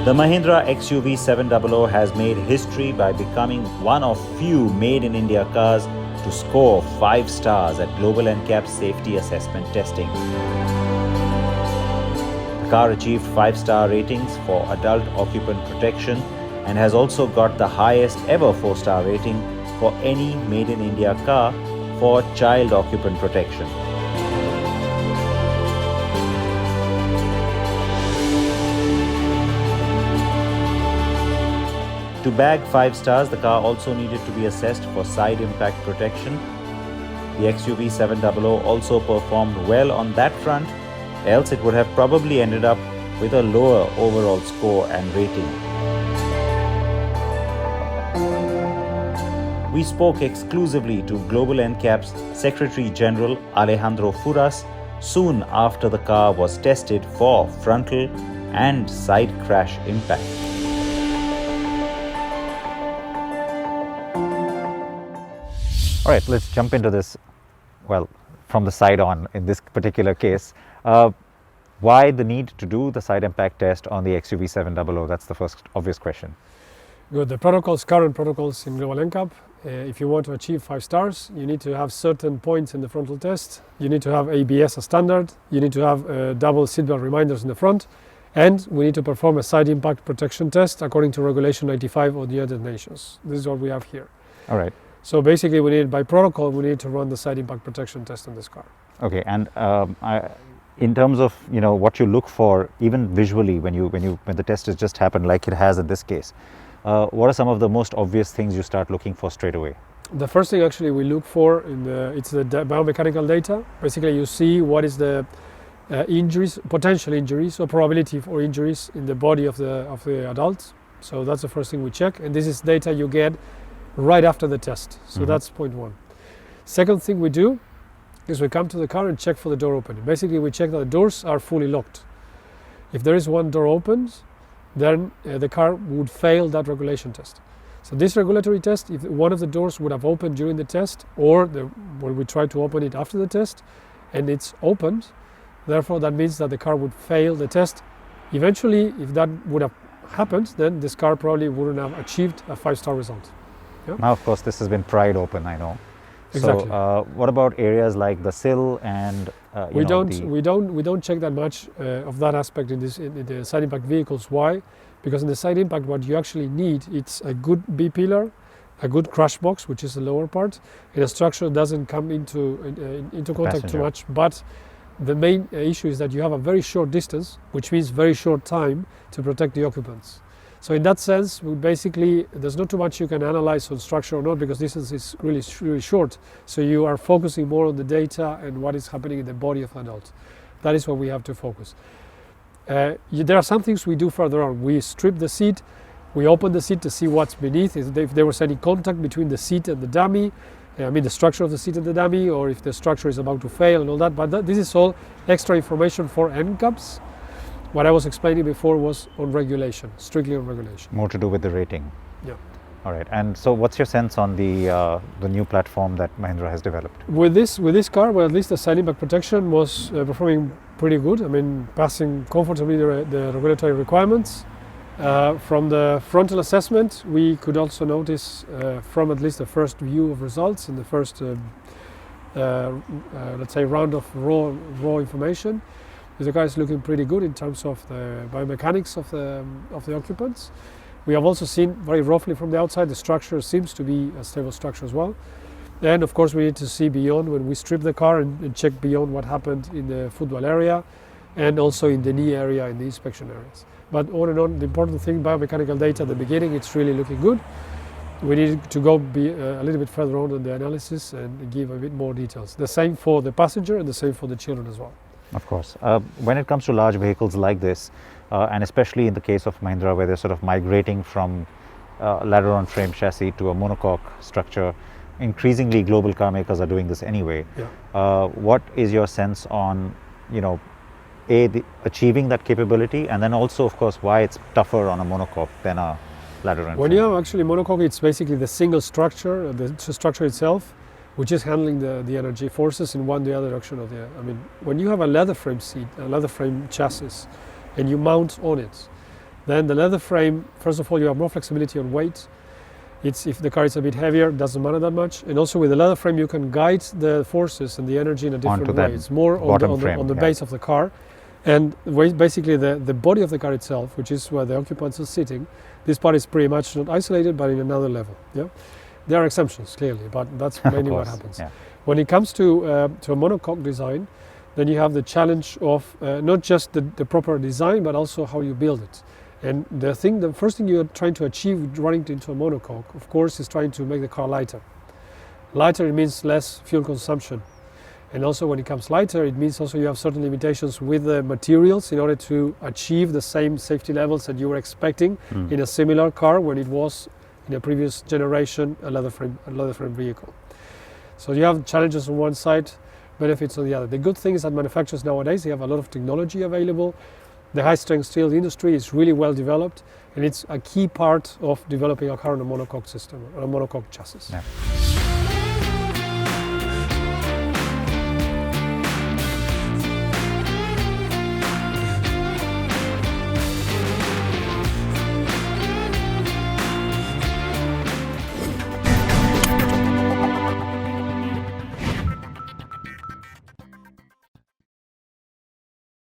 The Mahindra XUV700 has made history by becoming one of few made-in-India cars to score 5 stars at Global NCAP Safety Assessment testing. The car achieved 5-star ratings for adult occupant protection and has also got the highest ever 4-star rating for any made-in-India car for child occupant protection. To bag 5 stars, the car also needed to be assessed for side impact protection. The XUV700 also performed well on that front, else it would have probably ended up with a lower overall score and rating. We spoke exclusively to Global NCAP's Secretary General Alejandro Furas soon after the car was tested for frontal and side crash impact. All right, let's jump into this, well, from the side on in this particular case. Why the need to do the side impact test on the XUV700? That's the first obvious question. Good. The current protocols in Global NCAP, if you want to achieve 5 stars, you need to have certain points in the frontal test. You need to have ABS as standard. You need to have double seatbelt reminders in the front. And we need to perform a side impact protection test according to Regulation 95 of the United Nations. This is what we have here. All right. So basically, by protocol, we need to run the side impact protection test on this car. Okay, and in terms of what you look for, even visually, when the test has just happened, like it has in this case, what are some of the most obvious things you start looking for straight away? The first thing actually we look for it's the biomechanical data. Basically, you see what is the injuries, potential injuries, or probability for injuries in the body of the adult. So that's the first thing we check, and this is data you get right after the test. So that's point one. Second thing we do is we come to the car and check for the door opening. Basically, we check that the doors are fully locked. If there is one door open, then the car would fail that regulation test. So this regulatory test, if one of the doors would have opened during the test, or when we try to open it after the test, and it's opened, therefore that means that the car would fail the test. Eventually, if that would have happened, then this car probably wouldn't have achieved a 5-star result. Yeah. Now, of course, this has been pried open, I know. Exactly. So, what about areas like the sill and we don't check that much of that aspect in the side impact vehicles. Why? Because in the side impact, what you actually need, it's a good B pillar, a good crash box, which is the lower part, and a structure doesn't come into contact too much. But the main issue is that you have a very short distance, which means very short time to protect the occupants. So in that sense, there's not too much you can analyze on structure or not, because distance is really short. So you are focusing more on the data and what is happening in the body of the adult. That is what we have to focus. There are some things we do further on. We strip the seat, we open the seat to see what's beneath, if there was any contact between the seat and the dummy, the structure of the seat and the dummy, or if the structure is about to fail and all that. But this is all extra information for NCAPs. What I was explaining before was on regulation, strictly on regulation. More to do with the rating. Yeah. All right. And so, what's your sense on the new platform that Mahindra has developed? With this car, well, at least the side impact protection was performing pretty good. Passing comfortably the regulatory requirements. From the frontal assessment, we could also notice from at least the first view of results in the first, let's say, round of raw information. The car is looking pretty good in terms of the biomechanics of the occupants. We have also seen very roughly from the outside, the structure seems to be a stable structure as well. And of course we need to see beyond when we strip the car and check beyond what happened in the footwell area and also in the knee area, in the inspection areas. But on and on, the important thing, biomechanical data at the beginning, it's really looking good. We need to go a little bit further on in the analysis and give a bit more details. The same for the passenger and the same for the children as well. Of course. When it comes to large vehicles like this, and especially in the case of Mahindra, where they're sort of migrating from ladder-on frame chassis to a monocoque structure, increasingly global car makers are doing this anyway. Yeah. What is your sense on, achieving that capability, and then also, of course, why it's tougher on a monocoque than a ladder-on frame? When you have actually monocoque, it's basically the single structure, the structure itself, which is handling the energy forces in the other direction of when you have a leather frame seat, a leather frame chassis, and you mount on it, Then the leather frame, first of all, you have more flexibility on weight. If the car is a bit heavier, it doesn't matter that much. And also with the leather frame, you can guide the forces and the energy in a different way. It's more on the base of the car. And basically the body of the car itself, which is where the occupants are sitting, this part is pretty much not isolated, but in another level. Yeah, there are exceptions, clearly, but that's mainly what happens. Yeah. When it comes to a monocoque design, then you have the challenge of not just the proper design, but also how you build it. And the first thing you're trying to achieve running into a monocoque, of course, is trying to make the car lighter. Lighter, it means less fuel consumption. And also when it comes lighter, it means also you have certain limitations with the materials in order to achieve the same safety levels that you were expecting in a similar car when it was in a previous generation a leather frame vehicle. So you have challenges on one side, benefits on the other. The good thing is that manufacturers nowadays, they have a lot of technology available. The high-strength steel industry is really well developed, and it's a key part of developing a car on a monocoque system, or a monocoque chassis. Yeah.